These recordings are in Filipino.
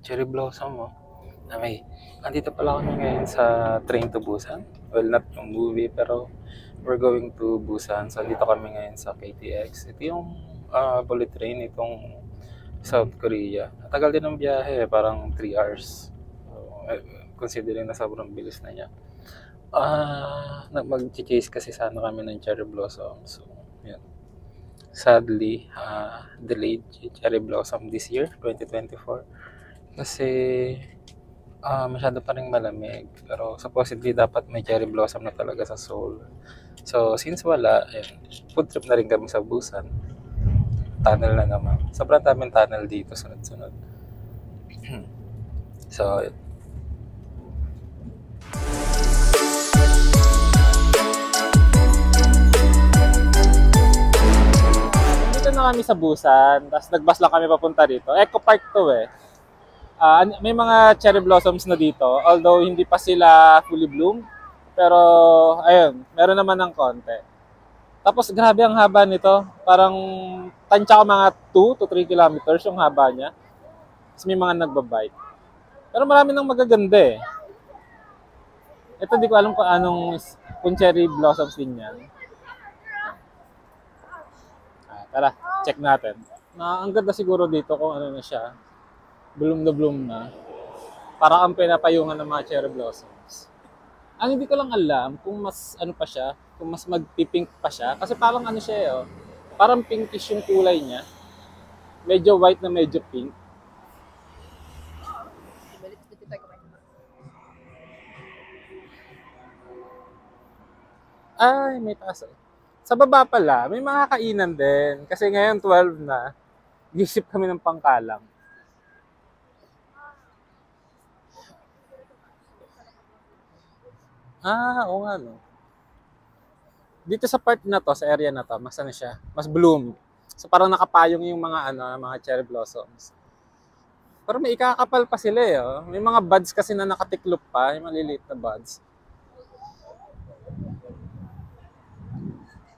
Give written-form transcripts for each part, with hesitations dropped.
Cherry Blossom, oh. Okay. Andito pala kami ngayon sa Train to Busan. Well, not yung movie, pero we're going to Busan. So, dito kami ngayon sa KTX. Ito yung bullet train itong South Korea. Tagal din ng biyahe, parang 3 hours. So, considering na sobrang bilis na niya. Mag-chase kasi sana kami ng Cherry Blossom. So, yun. Sadly, delayed yung Cherry Blossom this year, 2024. Kasi masyado pa rin malamig. Pero supposedly dapat may cherry blossom na talaga sa Seoul. So since wala, ayun, food trip na rin kami sa Busan. Tunnel na naman. Sobrang daming tunnel dito, sunod-sunod. So, dito na kami sa Busan, tapos nagbus lang kami papunta dito. Eco Park to eh. May mga cherry blossoms na dito, although hindi pa sila fully bloom. Pero, ayun, meron naman ng konti. Tapos, grabe ang haba nito. Parang, tansya ko mga 2 to 3 kilometers yung haba niya. Tapos may mga nagbabike. Pero marami nang magaganda eh. Ito, di ko alam kung cherry blossoms din yan. Tara, check natin. Ang ganda siguro dito kung ano na siya. Bloom na bloom na. Para ang pinapayungan ng mga cherry blossoms. Ang hindi ko lang alam kung mas ano pa siya, kung mas magpipink pa siya. Kasi parang ano siya eh, oh. Parang pinkish yung kulay niya. Medyo white na medyo pink. Ay, may taas. Sa baba pala, may mga kainan din. Kasi ngayon 12 na. Gisip kami ng pangkalang. Oo nga no. Dito sa part na to, sa area na to, mas ano siya, mas bloom. So parang nakapayong yung mga cherry blossoms. Pero may ikakapal pa sila eh, oh. May mga buds kasi na nakatiklop pa, yung maliliit na buds.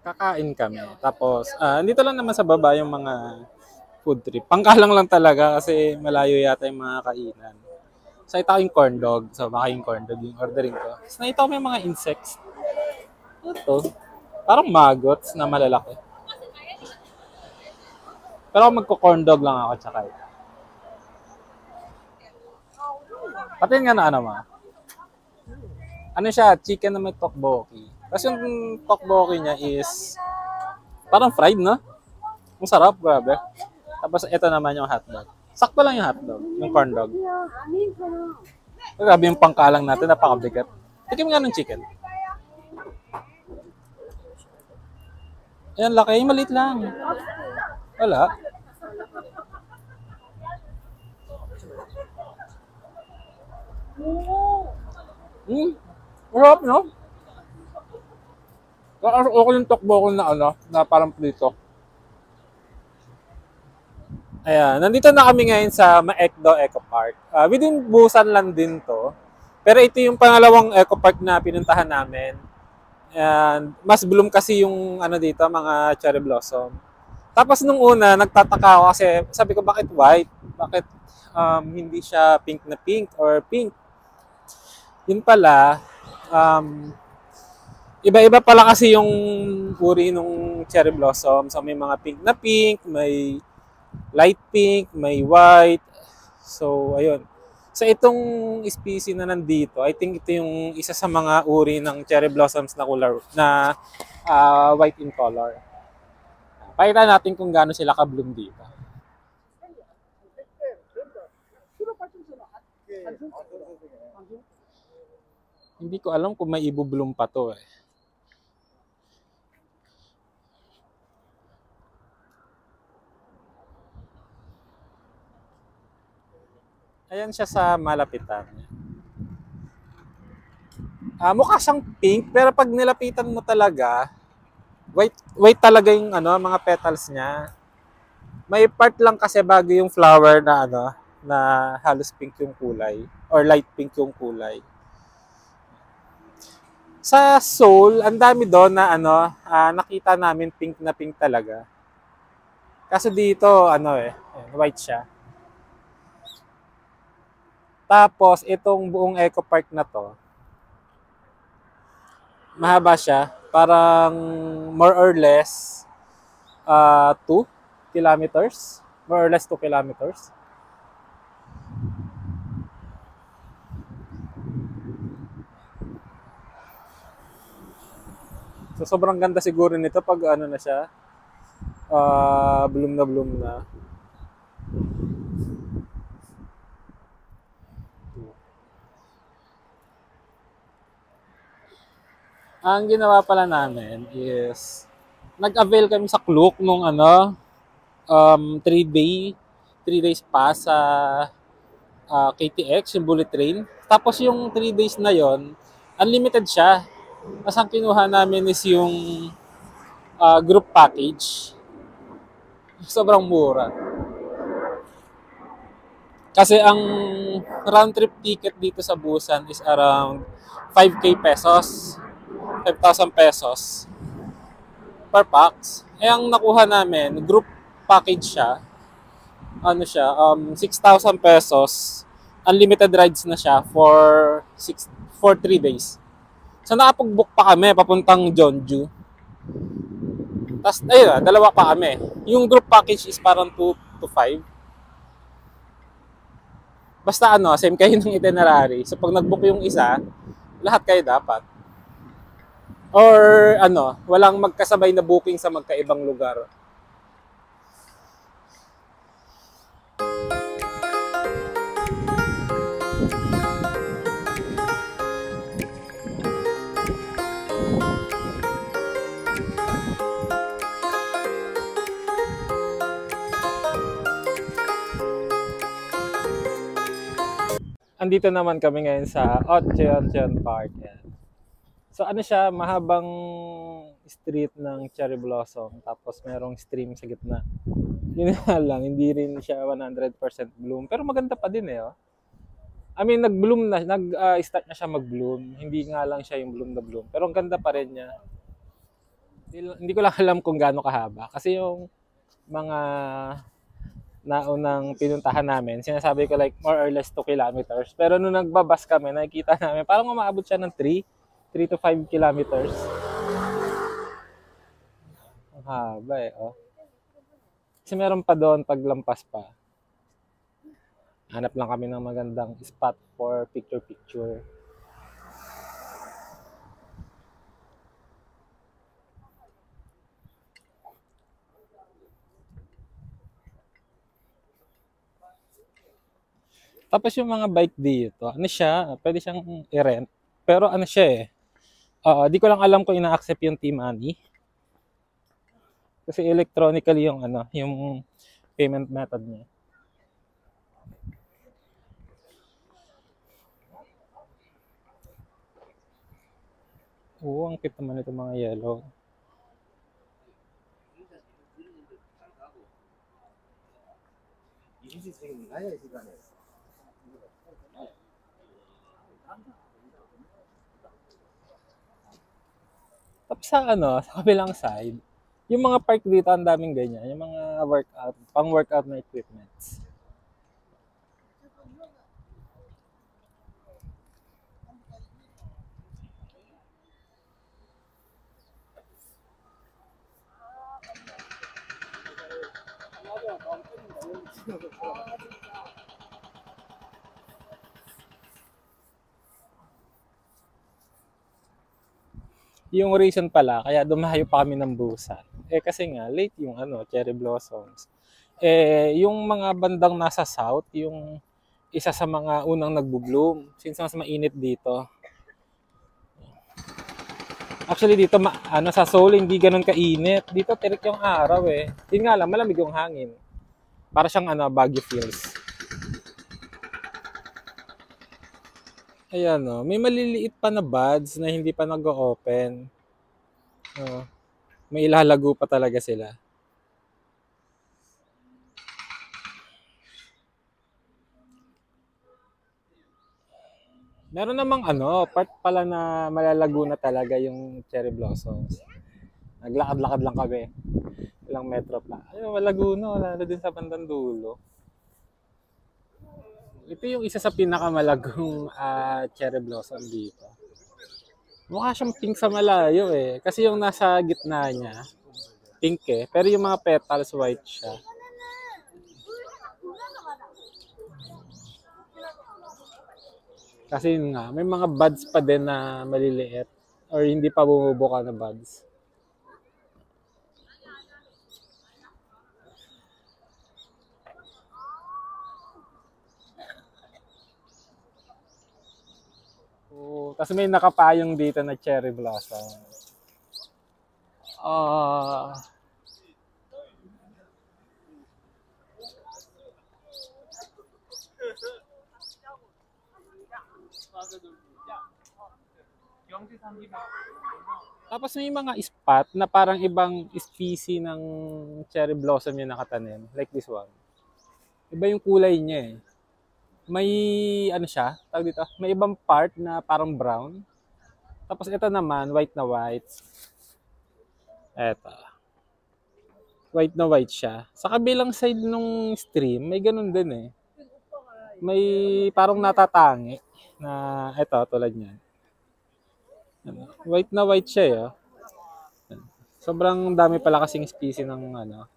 Kakain kami. Tapos, dito lang naman sa baba yung mga food trip. Pangkalang lang talaga kasi malayo yata yung mga kainan. So ito yung corn dog. So baka yung corn dog yung ordering ko. So nakita ko may mga insects. Ito. Parang maggots na malalaki. Pero ako magko-corn dog lang ako tsaka ito. Patin nga na ano ma. Ano siya? Chicken na may tteokbokki. Tapos yung tteokbokki niya is parang fried, no? Ang sarap, grabe. Tapos ito naman yung hotdog. Sakto lang yung hotdog, yung corn dog. Grabe yung pangkalang natin, napakabigat. Tikim nga ng chicken. Ayan, laki. Maliit lang. Wala. Sarap, no? Okay yung tteokbokki na parang prito. Ayan, nandito na kami ngayon sa Maekdo Eco Park. Within Busan lang din to. Pero ito yung pangalawang Eco Park na pinuntahan namin. And mas bloom kasi yung dito, mga cherry blossom. Tapos nung una, nagtataka ako kasi sabi ko bakit white? Bakit hindi siya pink na pink or pink? Yun pala, iba-iba pala kasi yung uri ng cherry blossom. So may mga pink na pink, may light pink, may white. So, ayun. Sa itong species na nandito, I think ito yung isa sa mga uri ng cherry blossoms na white in color. Pakita natin kung gaano sila ka-bloom dito. Hindi ko alam kung may ibo-bloom pa to eh. Ayan siya sa malapitan. Mukha siyang pink, pero pag nilapitan mo talaga, white talaga yung mga petals niya. May part lang kasi bago yung flower na halos pink yung kulay or light pink yung kulay. Sa Seoul, ang dami doon na nakita namin pink na pink talaga. Kaso dito white siya. Tapos, itong buong Eco Park na to, mahaba siya. Parang more or less 2 kilometers. More or less 2 kilometers. So, sobrang ganda siguro nito pag ano na siya, bloom na bloom na. Ang ginawa pala namin is nag-avail kami sa Klook nung 3 days pa sa KTX, yung bullet train. Tapos yung 3 days na yon, unlimited siya. Tapos ang kinuha namin is yung group package. Sobrang mura. Kasi ang round trip ticket dito sa Busan is around 5k pesos. 5,000 pesos per pax. Eh ang nakuha namin, group package siya. Ano siya, 6,000 pesos. Unlimited rides na siya for 3 days. So nakapag-book pa kami papuntang Jeonju. Tapos ayun, dalawa pa kami. Yung group package is parang 2 to 5. Basta same kayo ng itinerary. So pag nag-book yung isa, lahat kayo dapat. Or walang magkasabay na booking sa magkaibang lugar. Andito naman kami ngayon sa Ocheon Park. Yan. So siya, mahabang street ng cherry blossom, tapos merong stream sa gitna. Yun lang, hindi rin siya 100% bloom, pero maganda pa din oh. I mean, nag-bloom na, nag-start na siya mag-bloom. Hindi nga lang siya yung bloom na bloom, pero ang ganda pa rin niya. Hindi ko lang alam kung gaano kahaba, kasi yung mga naunang pinuntahan namin, sinasabi ko like more or less 2 kilometers. Pero nung nagbabas kami, nakikita namin, parang umaabot siya ng 3 to 5 kilometers. Ang haba oh. Kasi meron pa doon paglampas pa. Hanap lang kami ng magandang spot for picture-picture. Tapos yung mga bike dito, siya, pwede siyang i-rent. Pero siya di ko lang alam kung ina-accept yung T-Money. Kasi electronically yung yung payment method niya. Oo, ang cute naman ito mga yellow. Tapos sa kabilang side, yung mga park dito, ang daming ganyan. Yung mga pang-workout na equipments. Yung reason pala, kaya dumayo pa kami ng Busan. Kasi nga, late yung cherry blossoms. Yung mga bandang nasa south, yung isa sa mga unang nagbo-bloom. Since mas mainit dito. Actually dito, sa Seoul, hindi ganun kainit. Dito, tirik yung araw Yun nga lang, malamig yung hangin. Para siyang Baguio feels. Ayan may maliliit pa na buds na hindi pa nag-o-open. May ilalago pa talaga sila. Meron namang part pala na malalago na talaga yung cherry blossoms. Naglakad-lakad lang kami. Ilang metro pa. Ayun, malago na. Wala na din sa bandang dulo. Ito yung isa sa pinakamalagong cherry blossom dito. Mukha siyang pink sa malayo eh. Kasi yung nasa gitna niya, pink eh. Pero yung mga petals, white siya. Kasi yun nga, may mga buds pa din na maliliit. Or hindi pa bumubuka na buds. Tapos may nakapayong dito na cherry blossom. Ah, tapos may mga spot na parang ibang species ng cherry blossom yung nakatanim. Like this one. Iba yung kulay niya eh. May ano siya, tawag dito, may ibang part na parang brown. Tapos ito naman, white na white. Eto. White na white siya. Sa kabilang side nung stream, may ganun din eh. May parang natatangi na eto, tulad niyan. White na white siya eh. Oh. Sobrang dami pala kasing species ng ano,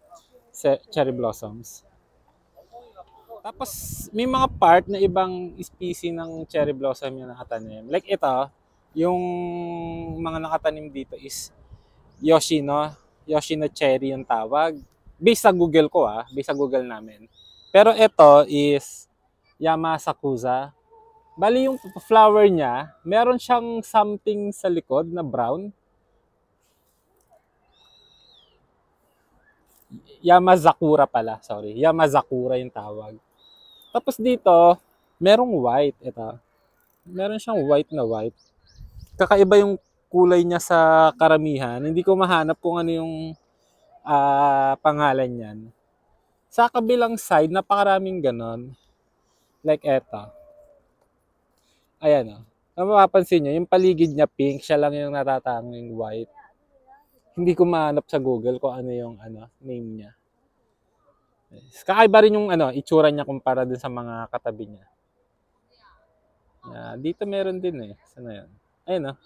cherry blossoms. Tapos may mga part na ibang species ng cherry blossom yung nakatanim. Like ito, yung mga nakatanim dito is Yoshino. Yoshino cherry yung tawag. Based sa Google ko based sa Google namin. Pero ito is Yamasakusa. Bali yung flower niya, meron siyang something sa likod na brown. Yamazakura pala, sorry. Yamazakura yung tawag. Tapos dito, merong white. Ito. Meron siyang white na white. Kakaiba yung kulay niya sa karamihan. Hindi ko mahanap kung ano yung pangalan niyan. Sa kabilang side, napakaraming ganon. Like eto. Ayan o. Mapapansin nyo, yung paligid niya pink, siya lang yung natatanging white. Hindi ko mahanap sa Google kung ano yung name niya. Kakaiba rin yung itsura niya kumpara dun sa mga katabi niya. Dito meron din eh. Sana yun? Ayun o.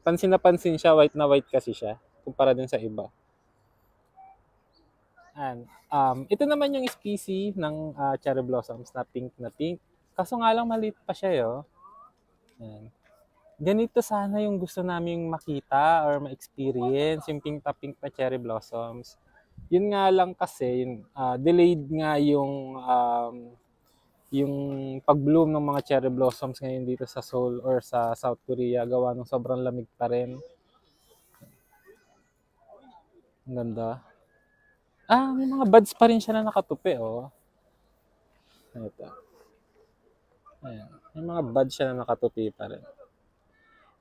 Pansin na pansin siya, white na white kasi siya kumpara dun sa iba. And, ito naman yung species ng cherry blossoms na pink na pink. Kaso nga lang maliit pa siya yo. Ayan. Ganito sana yung gusto naming makita or ma-experience, yung pink na cherry blossoms. Yun nga lang kasi, delayed nga yung pag-bloom ng mga cherry blossoms ngayon dito sa Seoul or sa South Korea, gawa ng sobrang lamig pa rin. Ang ganda. May mga buds pa rin siya na nakatupi, oh. Ito. Ayan. May mga buds siya na nakatupi pa rin.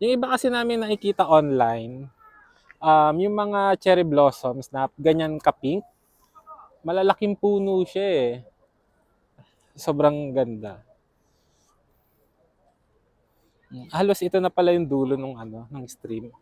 Yung iba kasi namin nakikita online, yung mga cherry blossoms na ganyan ka-pink, malalaking puno siya eh. Sobrang ganda. Halos ito na pala yung dulo ng stream.